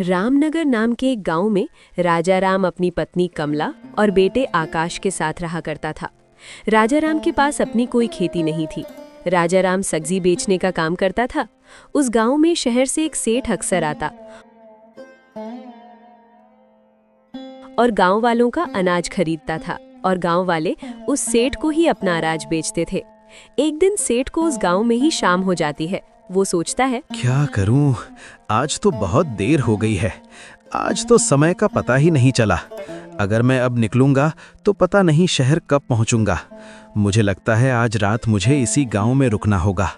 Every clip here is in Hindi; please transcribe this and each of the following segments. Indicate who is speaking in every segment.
Speaker 1: रामनगर नाम के एक गांव में राजा राम अपनी पत्नी कमला और बेटे आकाश के साथ रहा करता था। राजा राम के पास अपनी कोई खेती नहीं थी। राजा राम सब्जी बेचने का काम करता था। उस गांव में शहर से एक सेठ अक्सर आता और गांव वालों का अनाज खरीदता था और गांव वाले उस सेठ को ही अपना अनाज बेचते थे। एक दिन सेठ को उस गांव में ही शाम हो जाती है। वो सोचता है,
Speaker 2: क्या करूं? आज तो बहुत देर हो गई है। आज तो समय का पता ही नहीं चला। अगर मैं अब निकलूंगा तो पता नहीं शहर कब पहुंचूंगा। मुझे लगता है आज रात मुझे इसी गांव में रुकना होगा।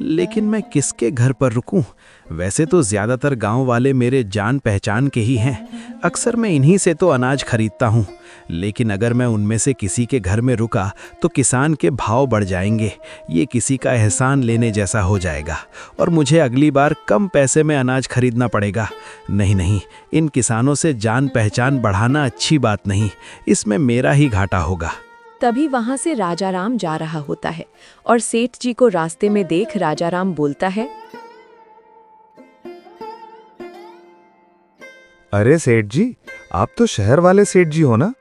Speaker 2: लेकिन मैं किसके घर पर रुकूं? वैसे तो ज्यादातर गांव वाले मेरे जान पहचान के ही हैं। अक्सर मैं इन्हीं से तो अनाज खरीदता हूं। लेकिन अगर मैं उनमें से किसी के घर में रुका तो किसान के भाव बढ़ जाएंगे। ये किसी का एहसान लेने जैसा हो जाएगा और मुझे अगली बार कम पैसे में अनाज खरीदना पड़ेगा। नहीं नहीं, इन किसानों से जान पहचान बढ़ाना अच्छी बात नहीं। इसमें मेरा ही घाटा होगा।
Speaker 1: तभी वहां से राजा राम जा रहा होता है और सेठ जी को रास्ते में देख राजा राम बोलता है,
Speaker 3: अरे सेठ जी, आप तो शहर वाले सेठ जी हो ना?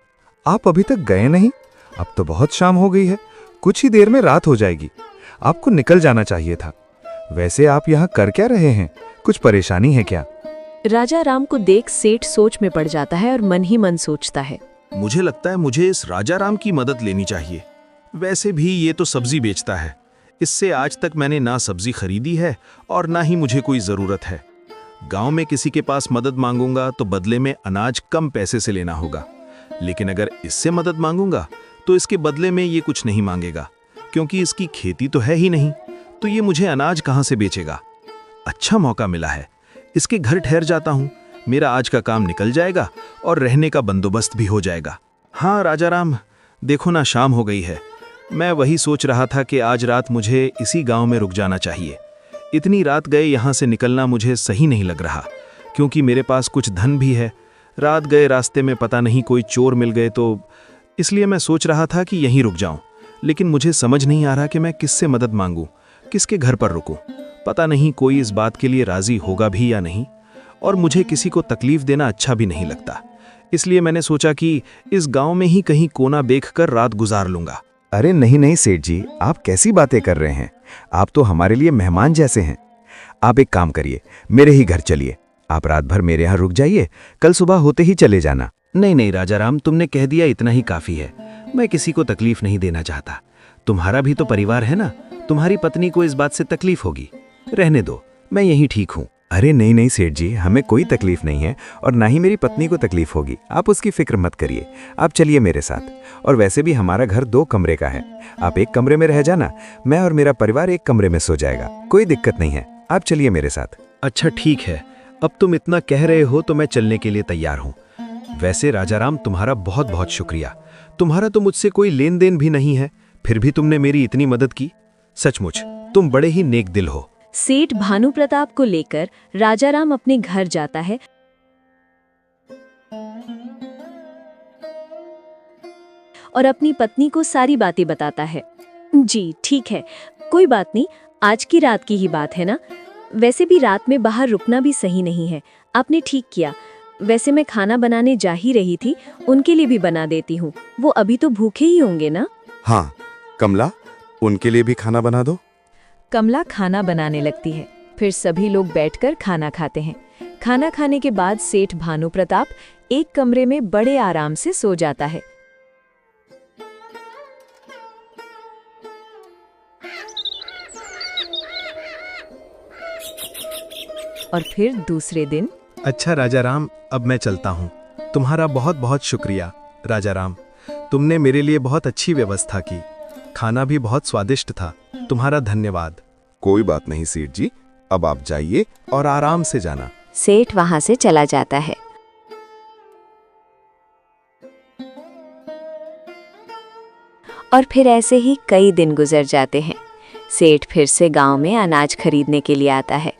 Speaker 3: आप अभी तक गए नहीं? अब तो बहुत शाम हो गई है। कुछ ही देर में रात हो जाएगी। आपको निकल जाना चाहिए था। वैसे आप यहाँ कर क्या रहे हैं? कुछ परेशानी है क्या?
Speaker 1: राजा राम को देख सेठ सोच में पड़ जाता है और मन ही मन सोचता है,
Speaker 2: मुझे लगता है मुझे इस राजा राम की मदद लेनी चाहिए। वैसे भी ये तो सब्जी बेचता है। इससे आज तक मैंने ना सब्जी खरीदी है और ना ही मुझे कोई जरूरत है। गांव में किसी के पास मदद मांगूंगा तो बदले में अनाज कम पैसे से लेना होगा। लेकिन अगर इससे मदद मांगूंगा तो इसके बदले में ये कुछ नहीं मांगेगा, क्योंकि इसकी खेती तो है ही नहीं। तो ये मुझे अनाज कहां से बेचेगा? अच्छा मौका मिला है, इसके घर ठहर जाता हूं। मेरा आज का काम निकल जाएगा और रहने का बंदोबस्त भी हो जाएगा। हाँ राजा राम, देखो ना शाम हो गई है। मैं वही सोच रहा था कि आज रात मुझे इसी गांव में रुक जाना चाहिए। इतनी रात गए यहाँ से निकलना मुझे सही नहीं लग रहा, क्योंकि मेरे पास कुछ धन भी है। रात गए रास्ते में पता नहीं कोई चोर मिल गए तो इसलिए मैं सोच रहा था कि यहीं रुक जाऊं। लेकिन मुझे समझ नहीं आ रहा कि मैं किससे मदद मांगूं, किसके घर पर रुकूं। पता नहीं कोई इस बात के लिए राजी होगा भी या नहीं, और मुझे किसी को तकलीफ देना अच्छा भी नहीं लगता। इसलिए मैंने सोचा कि इस गांव में ही कहीं कोना देखकर रात गुजार लूंगा।
Speaker 3: अरे नहीं नहीं सेठ जी, आप कैसी बातें कर रहे हैं? आप तो हमारे लिए मेहमान जैसे हैं। आप एक काम करिए, मेरे ही घर चलिए। आप रात भर मेरे यहाँ रुक जाइए, कल सुबह होते ही चले जाना।
Speaker 2: नहीं नहीं राजा राम, तुमने कह दिया इतना ही काफी है। मैं किसी को तकलीफ नहीं देना चाहता। तुम्हारा भी तो परिवार है ना। तुम्हारी पत्नी को इस बात से तकलीफ होगी। रहने दो, मैं यहीं ठीक हूँ।
Speaker 3: अरे नहीं नहीं सेठ जी, हमें कोई तकलीफ नहीं है और ना ही मेरी पत्नी को तकलीफ होगी। आप उसकी फिक्र मत करिए। आप चलिए मेरे साथ। और वैसे भी हमारा घर 2 कमरे का है। आप एक कमरे में रह जाना, मैं और मेरा परिवार एक कमरे में सो जाएगा। कोई दिक्कत नहीं है। आप चलिए मेरे साथ।
Speaker 2: अच्छा ठीक है, अब तुम इतना कह रहे हो तो मैं चलने के लिए तैयार हूँ। वैसे राजा राम, तुम्हारा बहुत बहुत शुक्रिया। तुम्हारा तो मुझसे कोई लेन देन भी नहीं है, फिर भी तुमने मेरी इतनी मदद की। सचमुच तुम बड़े ही नेक दिल हो।
Speaker 1: सेठ भानु प्रताप को लेकर राजा राम अपने घर जाता है और अपनी पत्नी को सारी बातें बताता है। जी ठीक है, कोई बात नहीं, आज की रात की ही बात है ना। वैसे भी रात में बाहर रुकना भी सही नहीं है। आपने ठीक किया। वैसे मैं खाना बनाने जा ही रही थी, उनके लिए भी बना देती हूँ। वो अभी तो भूखे ही होंगे ना।
Speaker 3: हाँ कमला, उनके लिए भी खाना बना दो।
Speaker 1: कमला खाना बनाने लगती है। फिर सभी लोग बैठकर खाना खाते हैं। खाना खाने के बाद सेठ भानु प्रताप एक कमरे में बड़े आराम से सो जाता है। और फिर दूसरे दिन,
Speaker 2: अच्छा राजा राम, अब मैं चलता हूँ। तुम्हारा बहुत बहुत शुक्रिया राजा राम। तुमने मेरे लिए बहुत अच्छी व्यवस्था की। खाना भी बहुत स्वादिष्ट था। तुम्हारा धन्यवाद।
Speaker 3: कोई बात नहीं सेठ जी, अब आप जाइए और आराम से जाना।
Speaker 1: सेठ वहां से चला जाता है। और फिर ऐसे ही कई दिन गुजर जाते हैं। सेठ फिर से गांव में अनाज खरीदने के लिए आता है।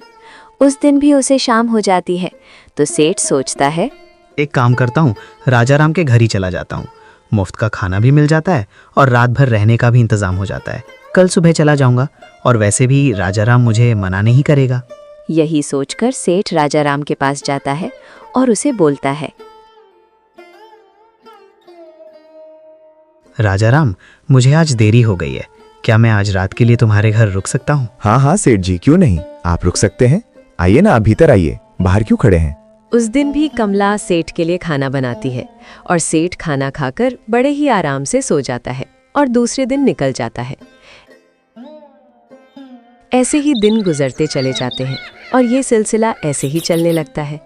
Speaker 1: उस दिन भी उसे शाम हो जाती है। तो सेठ सोचता है,
Speaker 4: एक काम करता हूँ, राजा राम के घर ही चला जाता हूँ। मुफ्त का खाना भी मिल जाता है और रात भर रहने का भी इंतजाम हो जाता है। कल सुबह चला जाऊंगा और वैसे भी राजा राम मुझे मना नहीं करेगा।
Speaker 1: यही सोचकर सेठ राजाराम के पास जाता है और उसे बोलता है,
Speaker 4: राजाराम, मुझे आज देरी हो गई है। क्या मैं आज रात के लिए तुम्हारे घर रुक सकता हूँ?
Speaker 5: हाँ हाँ सेठ जी, क्यों नहीं, आप रुक सकते हैं। आइए ना, आप भीतर आइए, बाहर क्यों खड़े हैं।
Speaker 1: उस दिन भी कमला सेठ के लिए खाना बनाती है और सेठ खाना खाकर बड़े ही आराम से सो जाता है और दूसरे दिन निकल जाता है। ऐसे ही दिन गुजरते चले जाते हैं और ये सिलसिला ऐसे ही चलने लगता है।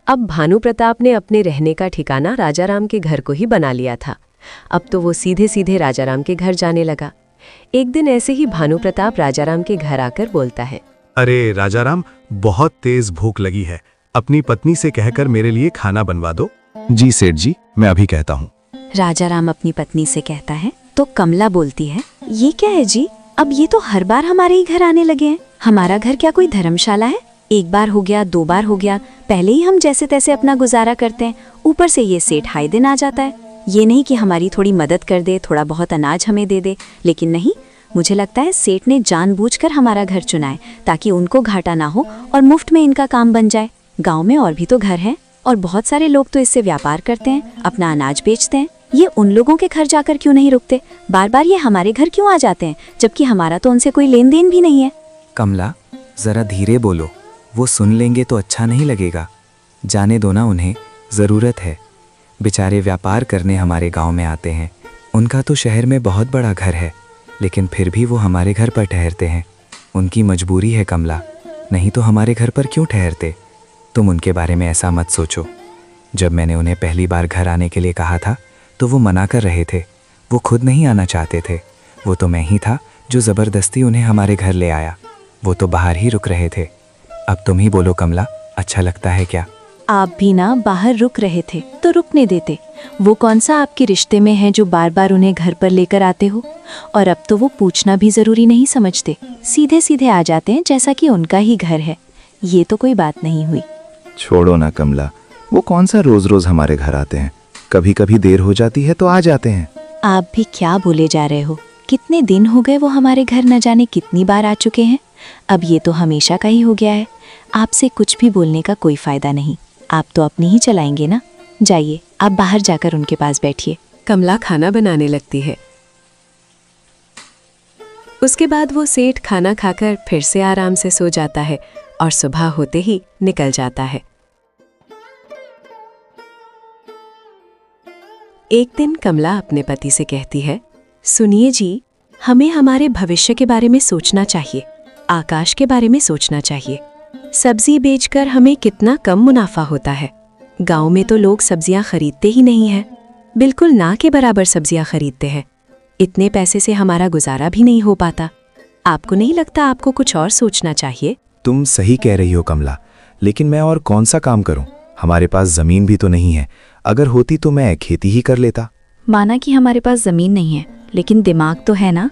Speaker 1: अब भानु प्रताप ने अपने रहने का ठिकाना राजाराम के घर को ही बना लिया था। अब तो वो सीधे सीधे राजाराम के घर जाने लगा। एक दिन ऐसे ही भानु प्रताप राजाराम के घर आकर बोलता है,
Speaker 2: अरे राजाराम, बहुत तेज भूख लगी है, अपनी पत्नी से कहकर मेरे लिए खाना बनवा दो।
Speaker 5: जी सेठ जी, मैं अभी कहता हूँ।
Speaker 1: राजाराम अपनी पत्नी से कहता है तो कमला बोलती है, ये क्या है जी, अब ये तो हर बार हमारे ही घर आने लगे हैं। हमारा घर क्या कोई धर्मशाला है? एक बार हो गया, 2 बार हो गया, पहले ही हम जैसे तैसे अपना गुजारा करते हैं, ऊपर से ये सेठ हाय दिन आ जाता है। ये नहीं कि हमारी थोड़ी मदद कर दे, थोड़ा बहुत अनाज हमें दे दे, लेकिन नहीं, मुझे लगता है सेठ ने जानबूझकर हमारा घर चुना है ताकि उनको घाटा ना हो और मुफ्त में इनका काम बन जाए। गांव में और भी तो घर हैं और बहुत सारे लोग तो इससे व्यापार करते हैं, अपना अनाज बेचते हैं। ये उन लोगों के घर जाकर क्यों नहीं रुकते? बार बार ये हमारे घर क्यों आ जाते हैं, जबकि हमारा तो उनसे कोई लेन देन भी नहीं है।
Speaker 3: कमला, जरा धीरे बोलो, वो सुन लेंगे तो अच्छा नहीं लगेगा। जाने दो ना, उन्हें ज़रूरत है। बेचारे व्यापार करने हमारे गांव में आते हैं। उनका तो शहर में बहुत बड़ा घर है, लेकिन फिर भी वो हमारे घर पर ठहरते हैं। उनकी मजबूरी है कमला, नहीं तो हमारे घर पर क्यों ठहरते? तुम उनके बारे में ऐसा मत सोचो। जब मैंने उन्हें पहली बार घर आने के लिए कहा था तो वो मना कर रहे थे। वो खुद नहीं आना चाहते थे। वो तो मैं ही था जो ज़बरदस्ती उन्हें हमारे घर ले आया। वो तो बाहर ही रुक रहे थे। अब तुम ही बोलो कमला, अच्छा लगता है क्या?
Speaker 1: आप भी ना बाहर रुक रहे थे तो रुकने देते। वो कौन सा आपके रिश्ते में है जो बार बार उन्हें घर पर लेकर आते हो? और अब तो वो पूछना भी जरूरी नहीं समझते, सीधे सीधे आ जाते हैं जैसा कि उनका ही घर है। ये तो कोई बात नहीं हुई।
Speaker 5: छोड़ो ना कमला, वो कौन सा रोज रोज हमारे घर आते हैं, कभी कभी देर हो जाती है तो आ जाते हैं।
Speaker 1: आप भी क्या बोले जा रहे हो? कितने दिन हो गए वो हमारे घर न जाने कितनी बार आ चुके हैं। अब ये तो हमेशा का ही हो गया है। आपसे कुछ भी बोलने का कोई फायदा नहीं। आप तो अपनी ही चलाएंगे ना। जाइए, आप बाहर जाकर उनके पास बैठिए। कमला खाना बनाने लगती है। उसके बाद वो सेठ खाना खाकर फिर से आराम से सो जाता है और सुबह होते ही निकल जाता है। एक दिन कमला अपने पति से कहती है, सुनिए जी, हमें हमारे भविष्य के बारे में सोचना चाहिए, आकाश के बारे में सोचना चाहिए। सब्जी बेचकर हमें कितना कम मुनाफा होता है। गांव में तो लोग सब्जियां खरीदते ही नहीं हैं, बिल्कुल ना के बराबर सब्जियां खरीदते हैं। इतने पैसे से हमारा गुजारा भी नहीं हो पाता। आपको नहीं लगता आपको कुछ और सोचना चाहिए?
Speaker 5: तुम सही कह रही हो कमला, लेकिन मैं और कौन सा काम करूं? हमारे पास जमीन भी तो नहीं है। अगर होती तो मैं खेती ही कर लेता।
Speaker 1: माना कि हमारे पास जमीन नहीं है, लेकिन दिमाग तो है ना।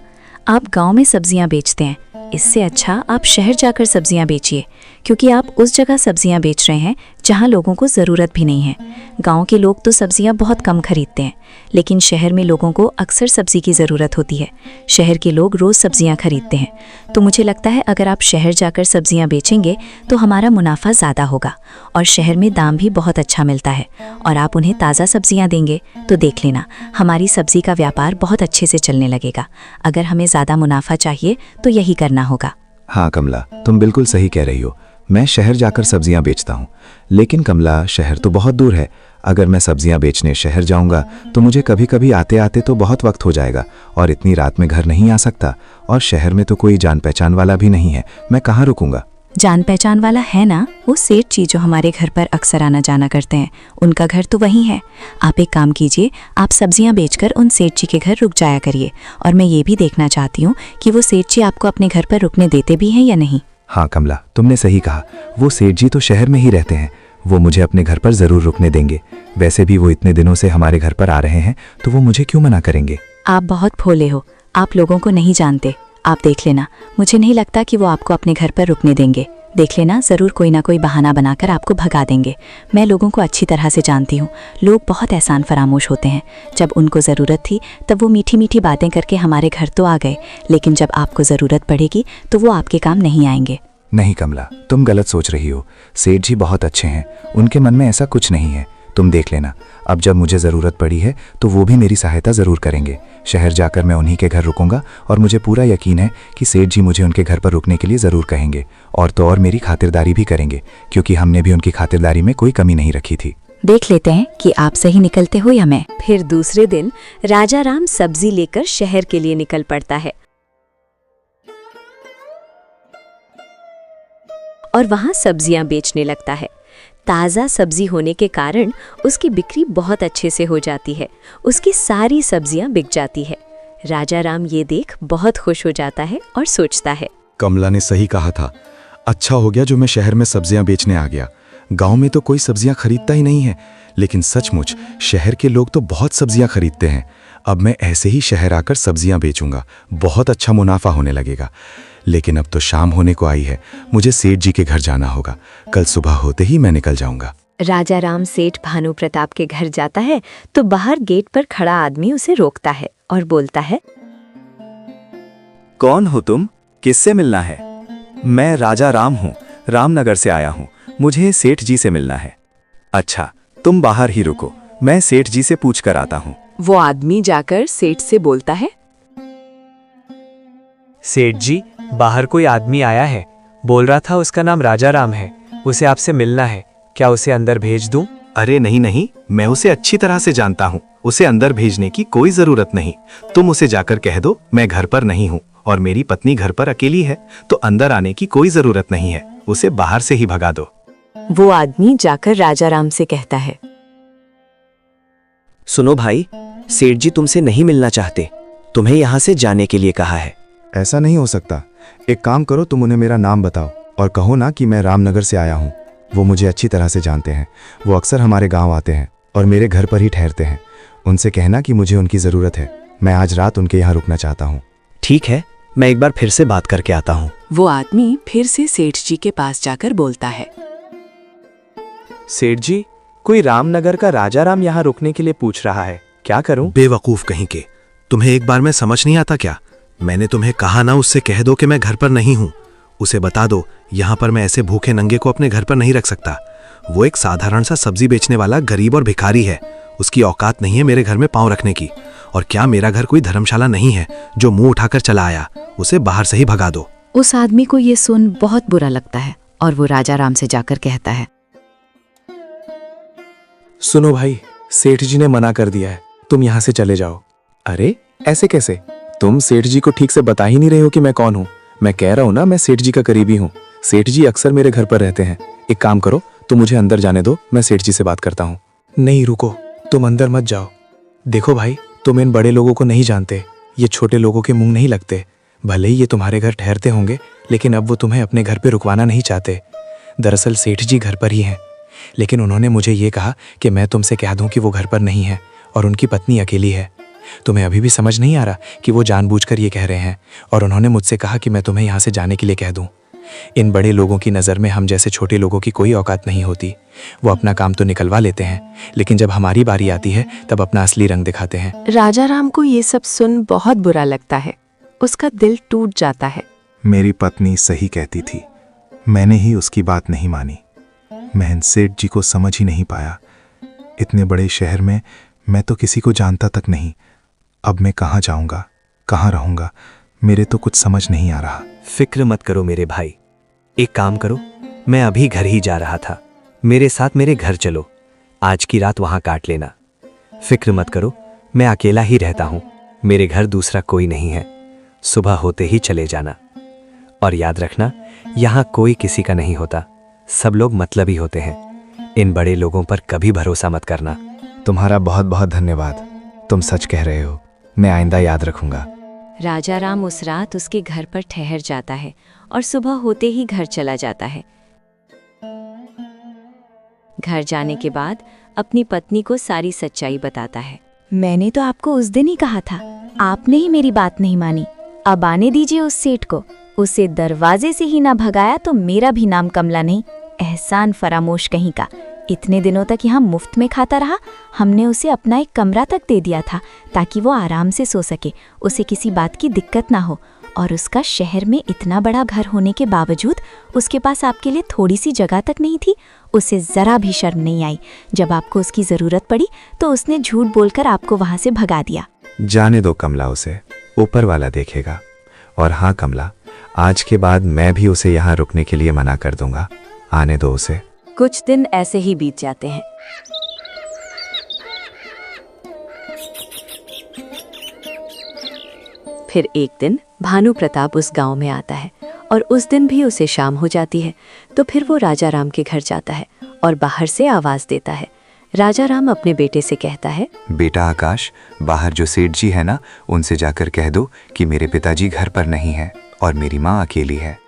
Speaker 1: आप गांव में सब्जियां बेचते हैं, इससे अच्छा आप शहर जाकर सब्जियां बेचिए, क्योंकि आप उस जगह सब्जियां बेच रहे हैं जहां लोगों को ज़रूरत भी नहीं है। गांव के लोग तो सब्जियां बहुत कम खरीदते हैं, लेकिन शहर में लोगों को अक्सर सब्जी की ज़रूरत होती है। शहर के लोग रोज़ सब्जियां खरीदते हैं। तो मुझे लगता है अगर आप शहर जाकर सब्जियां बेचेंगे तो हमारा मुनाफा ज़्यादा होगा और शहर में दाम भी बहुत अच्छा मिलता है। और आप उन्हें ताज़ा सब्जियां देंगे तो देख लेना, हमारी सब्जी का व्यापार बहुत अच्छे से चलने लगेगा। अगर हमें ज़्यादा मुनाफा चाहिए तो यही करना होगा।
Speaker 5: हाँ कमला, तुम बिल्कुल सही कह रही हो। मैं शहर जाकर सब्जियां बेचता हूँ, लेकिन कमला, शहर तो बहुत दूर है। अगर मैं सब्जियां बेचने शहर जाऊंगा तो मुझे कभी कभी आते आते तो बहुत वक्त हो जाएगा और इतनी रात में घर नहीं आ सकता। और शहर में तो कोई जान पहचान वाला भी नहीं है, मैं कहाँ रुकूंगा?
Speaker 1: जान पहचान वाला है ना, वो सेठ जी जो हमारे घर पर अक्सर आना जाना करते हैं, उनका घर तो वहीं है। आप एक काम कीजिए, आप सब्जियां बेचकर उन सेठ जी के घर रुक जाया करिए। और मैं ये भी देखना चाहती हूँ कि वो सेठ जी आपको अपने घर पर रुकने देते भी हैं या नहीं।
Speaker 5: हाँ कमला, तुमने सही कहा। वो सेठ जी तो शहर में ही रहते हैं, वो मुझे अपने घर पर ज़रूर रुकने देंगे। वैसे भी वो इतने दिनों से हमारे घर पर आ रहे हैं, तो वो मुझे क्यों मना करेंगे?
Speaker 1: आप बहुत भोले हो, आप लोगों को नहीं जानते। आप देख लेना, मुझे नहीं लगता कि वो आपको अपने घर पर रुकने देंगे। देख लेना, ज़रूर कोई ना कोई बहाना बनाकर आपको भगा देंगे। मैं लोगों को अच्छी तरह से जानती हूँ। लोग बहुत एहसान फरामोश होते हैं। जब उनको ज़रूरत थी तब वो मीठी मीठी बातें करके हमारे घर तो आ गए, लेकिन जब आपको ज़रूरत पड़ेगी तो वो आपके काम नहीं आएंगे।
Speaker 5: नहीं कमला, तुम गलत सोच रही हो। सेठ जी बहुत अच्छे हैं, उनके मन में ऐसा कुछ नहीं है। तुम देख लेना, अब जब मुझे ज़रूरत पड़ी है तो वो भी मेरी सहायता ज़रूर करेंगे। शहर जाकर मैं उन्हीं के घर रुकूंगा और मुझे पूरा यकीन है कि सेठ जी मुझे उनके घर पर रुकने के लिए ज़रूर कहेंगे, और तो और मेरी खातिरदारी भी करेंगे, क्योंकि हमने भी उनकी खातिरदारी में कोई कमी नहीं रखी थी।
Speaker 6: देख लेते हैं कि आप सही निकलते हो या मैं।
Speaker 1: फिर दूसरे दिन राजा राम सब्जी लेकर शहर के लिए निकल पड़ता है और वहां सब्जियां बेचने लगता है। ताज़ा सब्जी होने के कारण उसकी बिक्री बहुत अच्छे से हो जाती है। उसकी सारी सब्जियां बिक जाती है। राजा राम ये देख बहुत खुश हो जाता है और सोचता है,
Speaker 2: कमला ने सही कहा था। अच्छा हो गया जो मैं शहर में सब्जियां बेचने आ गया। गांव में तो कोई सब्जियां खरीदता ही नहीं है, लेकिन सचमुच शहर के लोग तो बहुत सब्जियां खरीदते हैं। अब मैं ऐसे ही शहर आकर सब्जियां बेचूंगा, बहुत अच्छा मुनाफा होने लगेगा। लेकिन अब तो शाम होने को आई है, मुझे सेठ जी के घर जाना होगा। कल सुबह होते ही मैं निकल जाऊंगा।
Speaker 1: राजा राम सेठ भानु प्रताप के घर जाता है तो बाहर गेट पर खड़ा आदमी उसे रोकता है और बोलता है,
Speaker 3: कौन हो तुम? किससे मिलना है? मैं राजा राम हूँ, रामनगर से आया हूँ। मुझे सेठ जी से मिलना है। अच्छा, तुम बाहर ही रुको, मैं सेठ जी से पूछ कर आता हूँ।
Speaker 7: वो आदमी जाकर सेठ से बोलता है,
Speaker 8: सेठ जी, बाहर कोई आदमी आया है, बोल रहा था उसका नाम राजा राम है, उसे आपसे मिलना है, क्या उसे अंदर भेज दूं?
Speaker 2: अरे नहीं नहीं, मैं उसे अच्छी तरह से जानता हूँ, उसे अंदर भेजने की कोई जरूरत नहीं। तुम उसे जाकर कह दो मैं घर पर नहीं हूँ और मेरी पत्नी घर पर अकेली है, तो अंदर आने की कोई जरूरत नहीं है, उसे बाहर से ही भगा दो।
Speaker 7: वो आदमी जाकर राजा राम से कहता है,
Speaker 9: सुनो भाई, सेठ जी तुमसे नहीं मिलना चाहते, तुम्हें यहाँ से जाने के लिए कहा है।
Speaker 5: ऐसा नहीं हो सकता। एक काम करो, तुम उन्हें मेरा नाम बताओ और कहो ना कि मैं रामनगर से आया हूँ। वो मुझे अच्छी तरह से जानते हैं, वो अक्सर हमारे गांव आते हैं और मेरे घर पर ही ठहरते हैं। उनसे कहना कि मुझे उनकी ज़रूरत है, मैं आज रात उनके यहाँ रुकना चाहता हूँ।
Speaker 9: ठीक है, मैं एक बार फिर से बात करके आता हूँ।
Speaker 7: वो आदमी फिर से सेठ जी के पास जाकर बोलता है,
Speaker 8: सेठ जी, कोई रामनगर का राजा राम यहाँ रुकने के लिए पूछ रहा है, क्या करूं?
Speaker 2: बेवकूफ कहीं के, तुम्हें एक बार में समझ नहीं आता क्या? मैंने तुम्हें कहा ना, उससे कह दो कि मैं घर पर नहीं हूँ। उसे बता दो यहाँ पर मैं ऐसे भूखे नंगे को अपने घर पर नहीं रख सकता। वो एक साधारण सा सब्जी बेचने वाला गरीब और भिखारी है, उसकी औकात नहीं है मेरे घर में पांव रखने की। और क्या मेरा घर कोई धर्मशाला नहीं है जो मुंह उठाकर चला आया? उसे बाहर से ही भगा दो।
Speaker 6: उस आदमी को ये सुन बहुत बुरा लगता है और वो राजा राम से जाकर कहता है,
Speaker 8: सुनो भाई, सेठ जी ने मना कर दिया है, तुम यहाँ से चले जाओ। अरे ऐसे कैसे? तुम सेठ जी को ठीक से बता ही नहीं रहे हो कि मैं कौन हूँ। मैं कह रहा हूँ ना, मैं सेठ जी का करीबी हूँ। सेठ जी अक्सर मेरे घर पर रहते हैं। एक काम करो, तुम मुझे अंदर जाने दो, मैं सेठ जी से बात करता हूँ। नहीं रुको, तुम अंदर मत जाओ। देखो भाई, तुम इन बड़े लोगों को नहीं जानते, ये छोटे लोगों के मुंह नहीं लगते। भले ही ये तुम्हारे घर ठहरते होंगे, लेकिन अब वो तुम्हें अपने घर पे रुकवाना नहीं चाहते। दरअसल सेठ जी घर पर ही हैं, लेकिन उन्होंने मुझे ये कहा कि मैं तुमसे कह दूं कि वो घर पर नहीं है और उनकी पत्नी अकेली है। तुम्हें अभी भी समझ नहीं आ रहा कि वो जानबूझकर ये कह रहे हैं, और उन्होंने मुझसे कहा कि मैं तुम्हें यहाँ से जाने के लिए कह दूं। इन बड़े लोगों की नज़र में हम जैसे छोटे लोगों की कोई औकात नहीं होती। वो अपना काम तो निकलवा लेते हैं, लेकिन जब हमारी बारी आती है तब अपना असली रंग दिखाते हैं।
Speaker 7: राजा राम को ये सब सुन बहुत बुरा लगता है, उसका दिल टूट जाता है।
Speaker 2: मेरी पत्नी सही कहती थी, मैंने ही उसकी बात नहीं मानी। मैं सेठ जी को समझ ही नहीं पाया। इतने बड़े शहर में मैं तो किसी को जानता तक नहीं। अब मैं कहाँ जाऊंगा, कहाँ रहूंगा, मेरे तो कुछ समझ नहीं आ रहा।
Speaker 9: फिक्र मत करो मेरे भाई, एक काम करो, मैं अभी घर ही जा रहा था, मेरे साथ मेरे घर चलो, आज की रात वहां काट लेना। फिक्र मत करो, मैं अकेला ही रहता हूं, मेरे घर दूसरा कोई नहीं है। सुबह होते ही चले जाना, और याद रखना, यहाँ कोई किसी का नहीं होता, सब लोग मतलबी होते हैं। इन बड़े लोगों पर कभी भरोसा मत करना।
Speaker 5: तुम्हारा बहुत बहुत धन्यवाद, तुम सच कह रहे हो, मैं आइंदा याद रखूंगा।
Speaker 1: राजा राम उस रात उसके घर पर ठहर जाता है और सुबह होते ही घर चला जाता है। घर जाने के बाद अपनी पत्नी को सारी सच्चाई बताता है।
Speaker 6: मैंने तो आपको उस दिन ही कहा था, आपने ही मेरी बात नहीं मानी। अब आने दीजिए उस सेठ को, उसे दरवाजे से ही ना भगाया तो मेरा भी नाम कमला नहीं, एहसान फरामोश कहीं का। इतने दिनों तक यहाँ मुफ्त में खाता रहा, हमने उसे अपना एक कमरा तक दे दिया था ताकि वो आराम से सो सके, उसे किसी बात की दिक्कत ना हो। और उसका शहर में इतना बड़ा घर होने के बावजूद उसके पास आपके लिए थोड़ी सी जगह तक नहीं थी। उसे जरा भी शर्म नहीं आई। जब आपको उसकी जरूरत पड़ी तो उसने झूठ बोलकर आपको वहां से भगा दिया।
Speaker 5: जाने दो कमला, उसे ऊपर वाला देखेगा। और हाँ कमला, आज के बाद मैं भी उसे यहाँ रुकने के लिए मना कर दूंगा। आने दो उसे।
Speaker 1: कुछ दिन ऐसे ही बीत जाते हैं। फिर एक दिन भानु प्रताप उस गांव में आता है और उस दिन भी उसे शाम हो जाती है। तो फिर वो राजा राम के घर जाता है और बाहर से आवाज देता है। राजा राम अपने बेटे से कहता है,
Speaker 5: बेटा आकाश, बाहर जो सेठ जी है ना, उनसे जाकर कह दो कि मेरे पिताजी घर पर नहीं है और मेरी माँ अकेली है।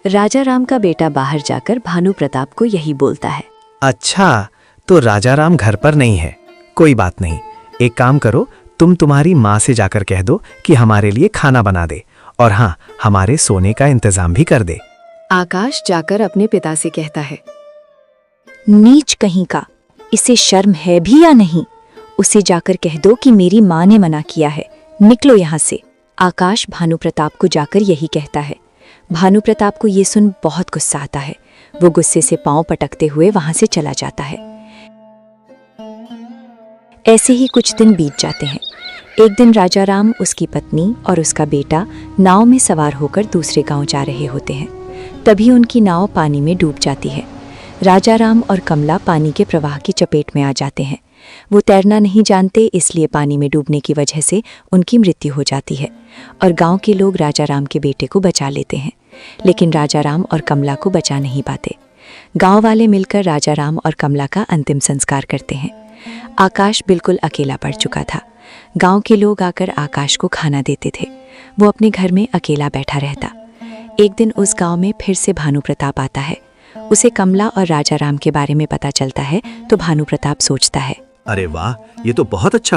Speaker 1: राजा राम का बेटा बाहर जाकर भानु प्रताप को यही बोलता है।
Speaker 9: अच्छा, तो राजा राम घर पर नहीं है। कोई बात नहीं, एक काम करो, तुम तुम्हारी माँ से जाकर कह दो कि हमारे लिए खाना बना दे और हाँ, हमारे सोने का इंतजाम भी कर दे।
Speaker 7: आकाश जाकर अपने पिता से कहता है,
Speaker 6: नीच कहीं का, इसे शर्म है भी या नहीं? उसे जाकर कह दो कि मेरी माँ ने मना किया है, निकलो यहाँ से। आकाश भानु प्रताप को जाकर यही कहता है। भानु प्रताप को ये सुन बहुत गुस्सा आता है। वो गुस्से से पांव पटकते हुए वहां से चला जाता है। ऐसे ही कुछ दिन बीत जाते हैं। एक दिन राजा राम, उसकी पत्नी और उसका बेटा नाव में सवार होकर दूसरे गांव जा रहे होते हैं। तभी उनकी नाव पानी में डूब जाती है। राजा राम और कमला पानी के प्रवाह की चपेट में आ जाते हैं। वो तैरना नहीं जानते, इसलिए पानी में डूबने की वजह से उनकी मृत्यु हो जाती है और गांव के लोग राजा राम के बेटे को बचा लेते हैं। लेकिन राजा राम और कमला को बचा नहीं पाते। गांव वाले मिलकर राजा राम और कमला का अंतिम संस्कार करते हैं। आकाश बिल्कुल अकेला पड़ चुका था। गांव के लोग आकर आकाश को खाना देते थे। वो अपने घर में अकेला बैठा रहता। एक दिन उस गांव में फिर से भानु प्रताप आता है। उसे कमला और राजा राम के बारे में पता चलता है तो भानु प्रताप सोचता है,
Speaker 9: अरे वाह, ये तो बहुत अच्छा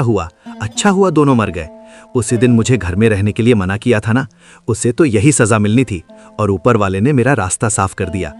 Speaker 9: हुआ दोनों मर गए। उसी दिन मुझे घर में रहने के लिए मना किया था ना, उसे तो यही सजा मिलनी थी और ऊपर वाले ने मेरा रास्ता साफ कर दिया।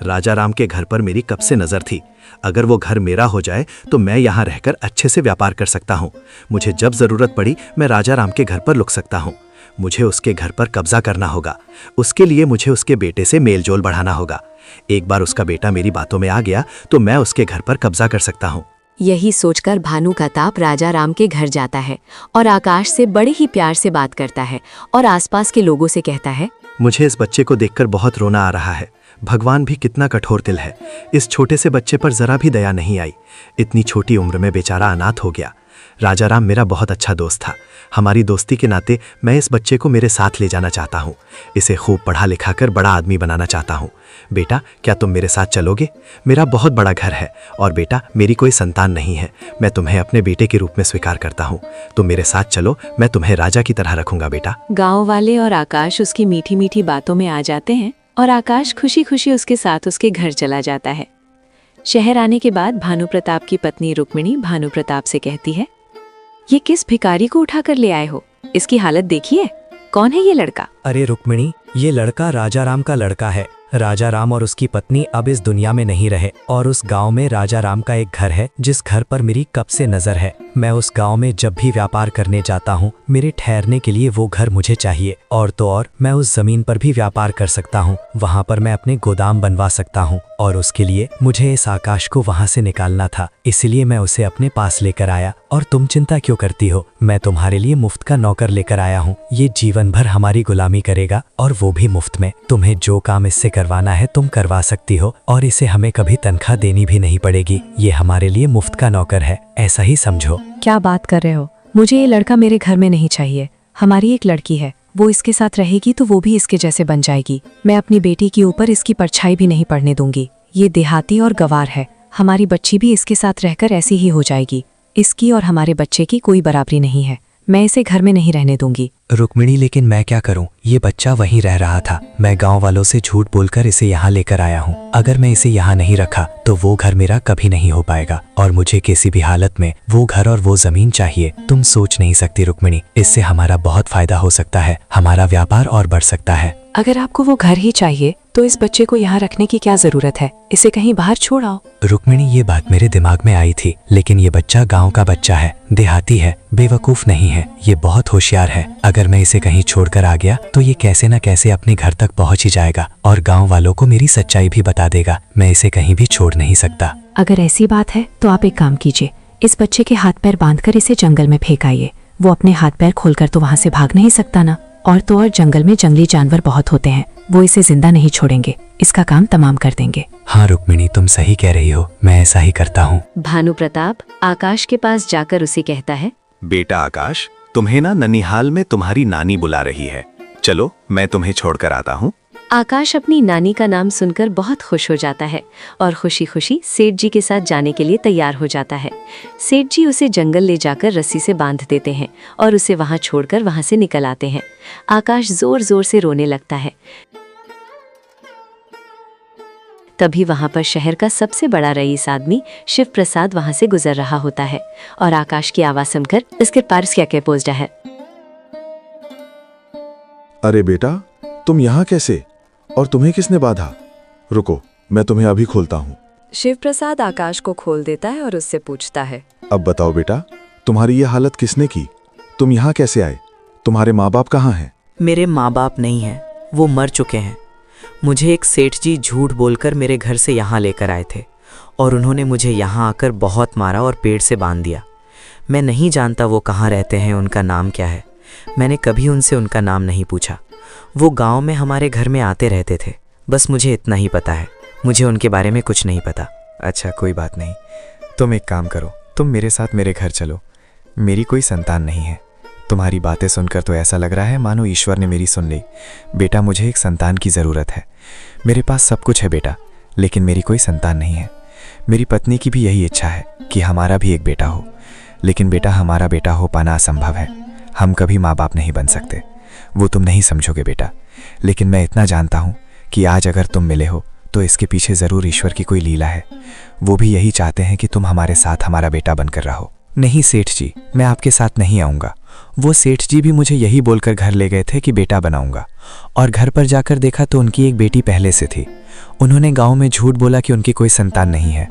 Speaker 9: राजा राम के घर पर मेरी कब से नजर थी। अगर वो घर मेरा हो जाए तो मैं यहाँ रहकर अच्छे से व्यापार कर सकता हूँ। मुझे जब जरूरत पड़ी मैं राजा राम के घर पर लुक सकता हूँ। मुझे उसके घर पर कब्जा करना होगा। उसके लिए मुझे उसके बेटे से मेलजोल बढ़ाना होगा। एक बार उसका बेटा मेरी बातों में आ गया तो मैं उसके घर पर कब्जा कर सकता हूँ।
Speaker 1: यही सोचकर भानु प्रताप राजा राम के घर जाता है और आकाश से बड़े ही प्यार से बात करता है और आसपास के लोगों से कहता है,
Speaker 9: मुझे इस बच्चे को देखकर बहुत रोना आ रहा है। भगवान भी कितना कठोर दिल है। इस छोटे से बच्चे पर जरा भी दया नहीं आई। इतनी छोटी उम्र में बेचारा अनाथ हो गया। राजा राम मेरा बहुत अच्छा दोस्त था। हमारी दोस्ती के नाते मैं इस बच्चे को मेरे साथ ले जाना चाहता हूँ। इसे खूब पढ़ा लिखा कर बड़ा आदमी बनाना चाहता हूँ। बेटा, क्या तुम मेरे साथ चलोगे? मेरा बहुत बड़ा घर है और बेटा, मेरी कोई संतान नहीं है। मैं तुम्हें अपने बेटे के रूप में स्वीकार करता हूँ। तुम मेरे साथ चलो, मैं तुम्हें राजा की तरह रखूंगा बेटा।
Speaker 7: गांव वाले और आकाश उसकी मीठी मीठी बातों में आ जाते हैं और आकाश खुशी खुशी उसके साथ उसके घर चला जाता है। शहर आने के बाद भानु प्रताप की पत्नी रुक्मिणी भानु प्रताप से कहती है, ये किस भिखारी को उठा कर ले आए हो? इसकी हालत देखिए। कौन है ये लड़का?
Speaker 9: अरे रुक्मिणी, ये लड़का राजा राम का लड़का है। राजा राम और उसकी पत्नी अब इस दुनिया में नहीं रहे और उस गांव में राजा राम का एक घर है जिस घर पर मेरी कब से नजर है। मैं उस गांव में जब भी व्यापार करने जाता हूँ, मेरे ठहरने के लिए वो घर मुझे चाहिए। और तो और मैं उस जमीन पर भी व्यापार कर सकता हूँ। वहाँ पर मैं अपने गोदाम बनवा सकता हूँ और उसके लिए मुझे इस आकाश को वहाँ से निकालना था। इसलिए मैं उसे अपने पास लेकर आया। और तुम चिंता क्यों करती हो? मैं तुम्हारे लिए मुफ्त का नौकर लेकर आया हूँ। ये जीवन भर हमारी गुलामी करेगा और वो भी मुफ्त में। तुम्हें जो काम इससे करवाना है तुम करवा सकती हो और इसे हमें कभी तनख्वाह देनी भी नहीं पड़ेगी। ये हमारे लिए मुफ्त का नौकर है, ऐसा ही समझो।
Speaker 7: क्या बात कर रहे हो? मुझे ये लड़का मेरे घर में नहीं चाहिए। हमारी एक लड़की है, वो इसके साथ रहेगी तो वो भी इसके जैसे बन जाएगी। मैं अपनी बेटी के ऊपर इसकी परछाई भी नहीं पड़ने दूंगी। ये देहाती और गवार है। हमारी बच्ची भी इसके साथ रहकर ऐसी ही हो जाएगी। इसकी और हमारे बच्चे की कोई बराबरी नहीं है। मैं इसे घर में नहीं रहने दूंगी।
Speaker 9: रुक्मिणी, लेकिन मैं क्या करूं? ये बच्चा वहीं रह रहा था। मैं गांव वालों से झूठ बोलकर इसे यहाँ लेकर आया हूँ। अगर मैं इसे यहाँ नहीं रखा तो वो घर मेरा कभी नहीं हो पाएगा और मुझे किसी भी हालत में वो घर और वो जमीन चाहिए। तुम सोच नहीं सकती रुक्मिणी, इससे हमारा बहुत फायदा हो सकता है, हमारा व्यापार और बढ़ सकता है।
Speaker 7: अगर आपको वो घर ही चाहिए तो इस बच्चे को यहाँ रखने की क्या जरूरत है? इसे कहीं बाहर छोड़ आओ।
Speaker 9: रुक्मिणी, ये बात मेरे दिमाग में आई थी, लेकिन ये बच्चा गांव का बच्चा है, देहाती है, बेवकूफ नहीं है, ये बहुत होशियार है। अगर मैं इसे कहीं छोड़कर आ गया तो ये कैसे न कैसे अपने घर तक पहुंच ही जाएगा और गांव वालों को मेरी सच्चाई भी बता देगा। मैं इसे कहीं भी छोड़ नहीं सकता।
Speaker 7: अगर ऐसी बात है तो आप एक काम कीजिए, इस बच्चे के हाथ पैर बांधकर इसे जंगल में फेंक आइए। वो अपने हाथ पैर खोलकर तो वहाँ से भाग नहीं सकता ना। और तो और जंगल में जंगली जानवर बहुत होते हैं, वो इसे जिंदा नहीं छोड़ेंगे, इसका काम तमाम कर देंगे।
Speaker 9: हाँ रुक्मिणी, तुम सही कह रही हो, मैं ऐसा ही करता हूँ।
Speaker 1: भानु प्रताप आकाश के पास जाकर उसे कहता है,
Speaker 2: बेटा आकाश, तुम्हें ना ननिहाल में तुम्हारी नानी बुला रही है, चलो मैं तुम्हें छोड़कर आता हूँ।
Speaker 1: आकाश अपनी नानी का नाम सुनकर बहुत खुश हो जाता है और खुशी खुशी सेठ जी के साथ जाने के लिए तैयार हो जाता है। सेठ जी उसे जंगल ले जाकर रस्सी से बांध देते हैं और उसे वहां छोड़कर वहां से निकल आते हैं। आकाश जोर जोर से रोने लगता है। तभी वहां पर शहर का सबसे बड़ा रईस आदमी शिव प्रसाद वहां से गुजर रहा होता है और आकाश की आवाज सुनकर इसके पास क्या पहुंचता है।
Speaker 10: अरे बेटा, तुम यहाँ कैसे? और तुम्हें किसने बांधा? रुको, मैं तुम्हें अभी खोलता हूँ।
Speaker 11: शिव प्रसाद आकाश को खोल देता है और उससे पूछता है,
Speaker 10: अब बताओ बेटा, तुम्हारी ये हालत किसने की? तुम यहाँ कैसे आए? तुम्हारे माँ बाप कहाँ हैं?
Speaker 12: मेरे माँ बाप नहीं हैं, वो मर चुके हैं। मुझे एक सेठ जी झूठ बोलकर मेरे घर से यहाँ लेकर आए थे और उन्होंने मुझे यहाँ आकर बहुत मारा और पेड़ से बांध दिया। मैं नहीं जानता वो कहाँ रहते हैं, उनका नाम क्या है। मैंने कभी उनसे उनका नाम नहीं पूछा। वो गांव में हमारे घर में आते रहते थे, बस मुझे इतना ही पता है, मुझे उनके बारे में कुछ नहीं पता।
Speaker 8: अच्छा कोई बात नहीं, तुम एक काम करो, तुम मेरे साथ मेरे घर चलो। मेरी कोई संतान नहीं है। तुम्हारी बातें सुनकर तो ऐसा लग रहा है मानो ईश्वर ने मेरी सुन ली। बेटा, मुझे एक संतान की ज़रूरत है। मेरे पास सब कुछ है बेटा, लेकिन मेरी कोई संतान नहीं है। मेरी पत्नी की भी यही इच्छा है कि हमारा भी एक बेटा हो, लेकिन बेटा हमारा बेटा हो पाना असंभव है। हम कभी माँ बाप नहीं बन सकते, वो तुम नहीं समझोगे बेटा। लेकिन मैं इतना जानता हूँ कि आज अगर तुम मिले हो तो इसके पीछे ज़रूर ईश्वर की कोई लीला है। वो भी यही चाहते हैं कि तुम हमारे साथ हमारा बेटा बनकर रहो। नहीं सेठ जी, मैं आपके साथ नहीं आऊँगा। वो सेठ जी भी मुझे यही बोलकर घर ले गए थे कि बेटा बनाऊंगा, और घर पर जाकर देखा तो उनकी एक बेटी पहले से थी। उन्होंने गांव में झूठ बोला कि उनकी कोई संतान नहीं है।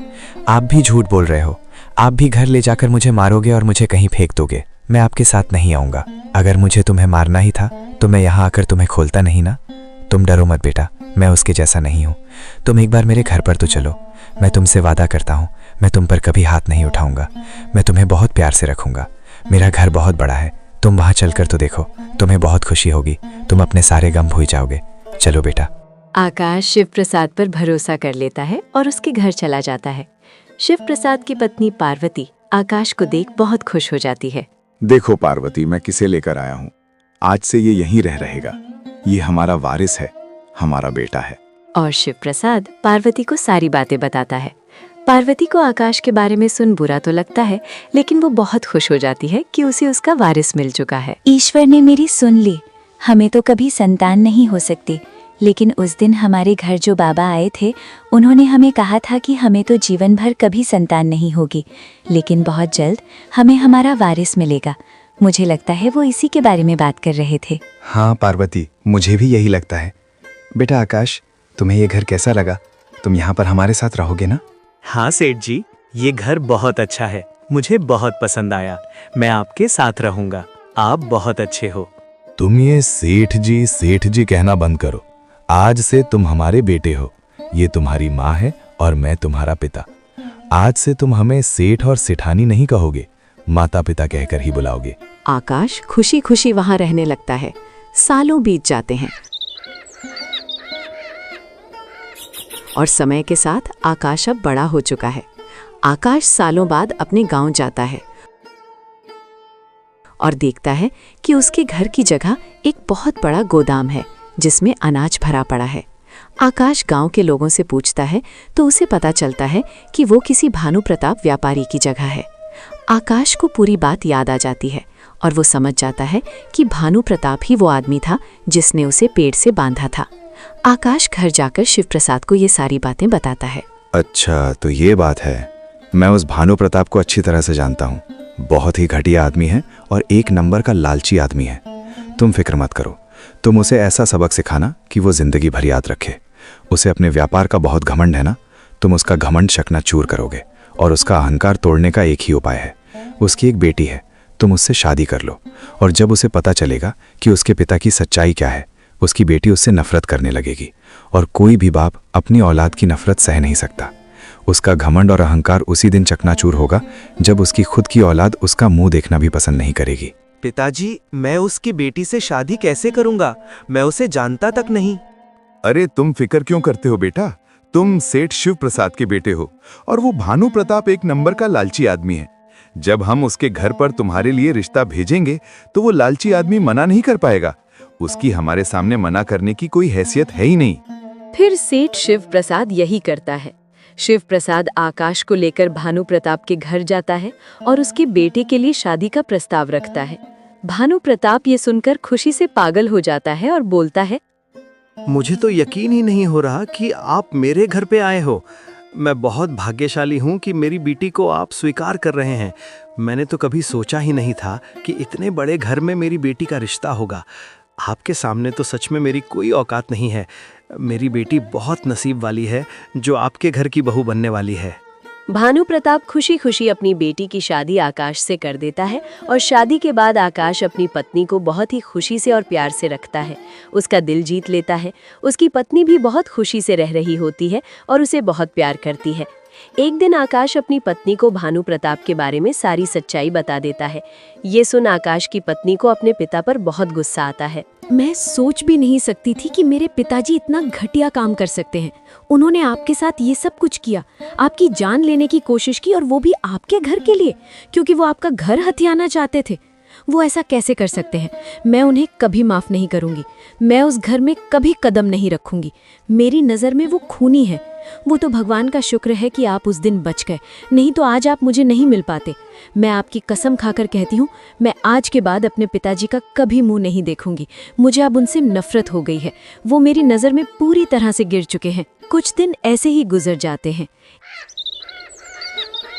Speaker 8: आप भी झूठ बोल रहे हो। आप भी घर ले जाकर मुझे मारोगे और मुझे कहीं फेंक दोगे। मैं आपके साथ नहीं आऊँगा। अगर मुझे तुम्हें मारना ही था तो मैं यहाँ आकर तुम्हें खोलता नहीं ना। तुम डरो मत बेटा, मैं उसके जैसा नहीं हूँ। तुम एक बार मेरे घर पर तो चलो। मैं तुमसे वादा करता हूँ, मैं तुम पर कभी हाथ नहीं उठाऊंगा। मैं तुम्हें बहुत प्यार से रखूंगा। मेरा घर बहुत बड़ा है, तुम वहाँ चलकर तो देखो, तुम्हें बहुत खुशी होगी। तुम अपने सारे गम भूल जाओगे। चलो बेटा।
Speaker 1: आकाश शिव प्रसाद पर भरोसा कर लेता है और उसके घर चला जाता है। शिव प्रसाद की पत्नी पार्वती आकाश को देख बहुत खुश हो जाती है।
Speaker 10: देखो पार्वती, मैं किसे लेकर आया हूँ। आज से ये यहीं रहेगा। ये हमारा वारिस है, हमारा बेटा है।
Speaker 1: और शिव प्रसाद पार्वती को सारी बातें बताता है। पार्वती को आकाश के बारे में सुन बुरा तो लगता है, लेकिन वो बहुत खुश हो जाती है कि उसे उसका वारिस मिल चुका है।
Speaker 6: ईश्वर ने मेरी सुन ली। हमें तो कभी संतान नहीं हो सकती, लेकिन उस दिन हमारे घर जो बाबा आए थे, उन्होंने हमें कहा था कि हमें तो जीवन भर कभी संतान नहीं होगी, लेकिन बहुत जल्द हमें हमारा वारिस मिलेगा। मुझे लगता है वो इसी के बारे में बात कर रहे थे।
Speaker 3: हाँ पार्वती, मुझे भी यही लगता है। बेटा आकाश, तुम्हें ये घर कैसा लगा? तुम यहाँ पर हमारे साथ रहोगे ना?
Speaker 9: हाँ सेठ जी, ये घर बहुत अच्छा है, मुझे बहुत पसंद आया। मैं आपके साथ रहूंगा। आप बहुत अच्छे हो।
Speaker 10: तुम ये सेठ जी कहना बंद करो। आज से तुम हमारे बेटे हो। ये तुम्हारी माँ है और मैं तुम्हारा पिता। आज से तुम हमें सेठ और सेठानी नहीं कहोगे, माता पिता कहकर ही बुलाओगे।
Speaker 7: आकाश खुशी खुशी वहां रहने लगता है। सालों बीत जाते हैं और समय के साथ आकाश अब बड़ा हो चुका है। आकाश सालों बाद अपने गांव जाता है और देखता है कि उसके घर की जगह एक बहुत बड़ा गोदाम है जिसमें अनाज भरा पड़ा है। आकाश गांव के लोगों से पूछता है तो उसे पता चलता है कि वो किसी भानु प्रताप व्यापारी की जगह है। आकाश को पूरी बात याद आ जाती है और वो समझ जाता है कि भानु प्रताप ही वो आदमी था जिसने उसे पेड़ से बांधा था। आकाश घर जाकर शिव प्रसाद को ये सारी बातें बताता है।
Speaker 5: अच्छा, तो ये बात है। मैं उस भानु प्रताप को अच्छी तरह से जानता हूँ। बहुत ही घटिया आदमी है और एक नंबर का लालची आदमी है। तुम फिक्र मत करो, तुम उसे ऐसा सबक सिखाना कि वो जिंदगी भर याद रखे। उसे अपने व्यापार का बहुत घमंड है ना, तुम उसका घमंड चकनाचूर करोगे और उसका अहंकार तोड़ने का एक ही उपाय है। उसकी एक बेटी है, तुम उससे शादी कर लो और जब उसे पता चलेगा कि उसके पिता की सच्चाई क्या है, उसकी बेटी उससे नफरत करने लगेगी और कोई भी बाप अपनी औलाद की नफरत सह नहीं सकता। उसका घमंड और अहंकार उसी दिन चकनाचूर होगा जब उसकी खुद की औलाद उसका मुंह देखना भी पसंद नहीं करेगी।
Speaker 9: पिताजी, मैं उसकी बेटी से शादी कैसे करूंगा? मैं उसे जानता तक नहीं।
Speaker 10: अरे तुम फिक्र क्यों करते हो बेटा, तुम सेठ शिव प्रसाद के बेटे हो और वो भानु प्रताप एक नंबर का लालची आदमी है। जब हम उसके घर पर तुम्हारे लिए रिश्ता भेजेंगे तो वो लालची आदमी मना नहीं कर पाएगा। उसकी हमारे सामने मना करने की कोई हैसियत है ही नहीं।
Speaker 1: फिर सेठ शिव प्रसाद यही करता है। शिव प्रसाद आकाश को लेकर भानु प्रताप के घर जाता है और उसके बेटे के लिए शादी का प्रस्ताव रखता है। भानु प्रताप ये सुनकर खुशी से पागल हो जाता है और बोलता है,
Speaker 9: मुझे तो यकीन ही नहीं हो रहा कि आप मेरे घर पे आए हो। मैं बहुत भाग्यशाली हूँ कि मेरी बेटी को आप स्वीकार कर रहे हैं। मैंने तो कभी सोचा ही नहीं था कि इतने बड़े घर में मेरी बेटी का रिश्ता होगा। आपके सामने तो सच में मेरी कोई औकात नहीं है। मेरी बेटी बहुत नसीब वाली है जो आपके घर की बहू बनने वाली है।
Speaker 1: भानु प्रताप खुशी खुशी अपनी बेटी की शादी आकाश से कर देता है और शादी के बाद आकाश अपनी पत्नी को बहुत ही खुशी से और प्यार से रखता है। उसका दिल जीत लेता है। उसकी पत्नी भी बहुत खुशी से रह रही होती है और उसे बहुत प्यार करती है। एक दिन आकाश अपनी पत्नी को भानु प्रताप के बारे में सारी सच्चाई बता देता है। ये सुन आकाश की पत्नी को अपने पिता पर बहुत गुस्सा आता है। मैं सोच भी नहीं सकती थी कि मेरे पिताजी इतना घटिया काम कर सकते हैं। उन्होंने आपके साथ ये सब कुछ किया, आपकी जान लेने की कोशिश की और वो भी आपके घर के लिए, क्योंकि वो आपका घर हथियाना चाहते थे। वो ऐसा कैसे कर सकते हैं? मैं उन्हें कभी माफ नहीं करूंगी। मैं उस घर में कभी कदम नहीं रखूंगी। मेरी नज़र में वो खूनी है। वो तो भगवान का शुक्र है कि आप उस दिन बच गए, नहीं तो आज आप मुझे नहीं मिल पाते। मैं आपकी कसम खाकर कहती हूँ, मैं आज के बाद अपने पिताजी का कभी मुंह नहीं देखूंगी। मुझे अब उनसे नफरत हो गई है। वो मेरी नज़र में पूरी तरह से गिर चुके हैं। कुछ दिन ऐसे ही गुजर जाते हैं।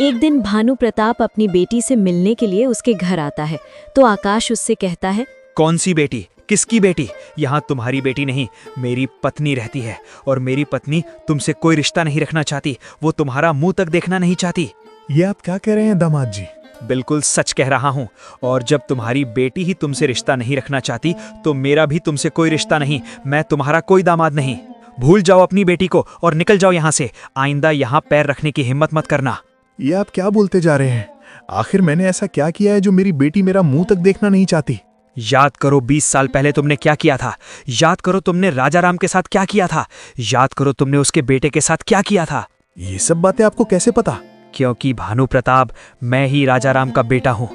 Speaker 1: एक दिन भानु प्रताप अपनी बेटी से मिलने के लिए उसके घर आता है तो आकाश उससे कहता है,
Speaker 13: कौन सी बेटी? किसकी बेटी? यहाँ तुम्हारी बेटी नहीं, मेरी पत्नी रहती है और मेरी पत्नी तुमसे कोई रिश्ता नहीं रखना चाहती। वो तुम्हारा मुंह तक देखना नहीं चाहती।
Speaker 10: ये आप क्या कह रहे हैं दामाद जी?
Speaker 13: बिल्कुल सच कह रहा हूँ। और जब तुम्हारी बेटी ही तुमसे रिश्ता नहीं रखना चाहती तो मेरा भी तुमसे कोई रिश्ता नहीं। मैं तुम्हारा कोई दामाद नहीं। भूल जाओ अपनी बेटी को और निकल जाओ यहाँ से। आइंदा यहाँ पैर रखने की हिम्मत मत करना।
Speaker 10: ये आप क्या बोलते जा रहे हैं? आखिर मैंने ऐसा क्या किया है जो मेरी बेटी मेरा मुंह तक देखना नहीं चाहती?
Speaker 13: याद करो 20 साल पहले तुमने क्या किया था। याद करो तुमने राजा राम के साथ क्या किया था। याद करो तुमने उसके बेटे के साथ क्या किया था।
Speaker 10: ये सब बातें आपको कैसे पता?
Speaker 13: क्योंकि भानु प्रताप, मैं ही राजा राम का बेटा हूँ।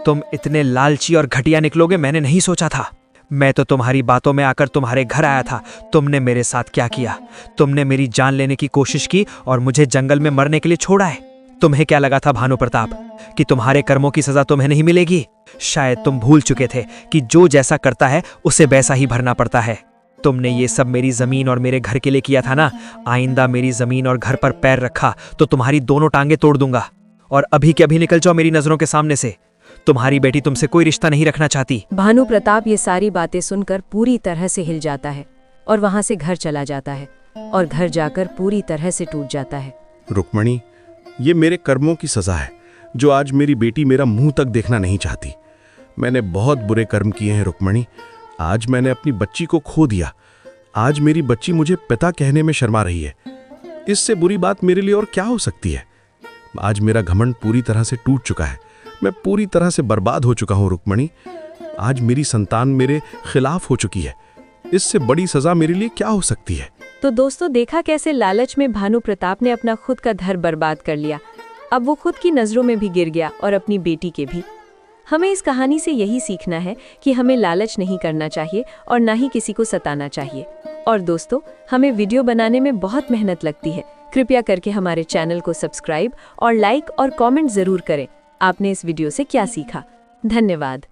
Speaker 13: तुम इतने लालची और घटिया निकलोगे मैंने नहीं सोचा था। मैं तो तुम्हारी बातों में आकर तुम्हारे घर आया था। तुमने मेरे साथ क्या किया? तुमने मेरी जान लेने की कोशिश की और मुझे जंगल में मरने के लिए छोड़ा है। तुम्हें क्या लगा था भानु प्रताप कि तुम्हारे कर्मों की सजा तुम्हें नहीं मिलेगी? शायद तुम भूल चुके थे कि जो जैसा करता है उसे वैसा ही भरना पड़ता है। तुमने ये सब मेरी जमीन और मेरे घर के लिए किया था ना। आइंदा मेरी जमीन और घर पर पैर रखा तो तुम्हारी दोनों टांगे तोड़ दूंगा। और अभी के अभी निकल जाओ मेरी नजरों के सामने से। तुम्हारी बेटी तुमसे कोई रिश्ता नहीं रखना चाहती।
Speaker 11: भानु प्रताप ये सारी बातें सुनकर पूरी तरह से हिल जाता है और वहां से घर चला जाता है और घर जाकर पूरी तरह से टूट जाता है।
Speaker 2: रुक्मणी, ये मेरे कर्मों की सजा है जो आज मेरी बेटी मेरा मुंह तक देखना नहीं चाहती। मैंने बहुत बुरे कर्म किए हैं रुक्मणी। आज मैंने अपनी बच्ची को खो दिया। आज मेरी बच्ची मुझे पिता कहने में शर्मा रही है। इससे बुरी बात मेरे लिए और क्या हो सकती है? आज मेरा घमंड पूरी तरह से टूट चुका है। मैं पूरी तरह से बर्बाद हो चुका हूँ रुक्मणी। आज मेरी संतान मेरे खिलाफ हो चुकी है। इससे बड़ी सजा मेरे लिए क्या हो सकती है?
Speaker 11: तो दोस्तों, देखा कैसे लालच में भानु प्रताप ने अपना खुद का घर बर्बाद कर लिया। अब वो खुद की नजरों में भी गिर गया और अपनी बेटी के भी। हमें इस कहानी से यही सीखना है कि हमें लालच नहीं करना चाहिए और ना ही किसी को सताना चाहिए। और दोस्तों, हमें वीडियो बनाने में बहुत मेहनत लगती है। कृपया करके हमारे चैनल को सब्सक्राइब और लाइक और कमेंट जरूर करें। आपने इस वीडियो से क्या सीखा? धन्यवाद।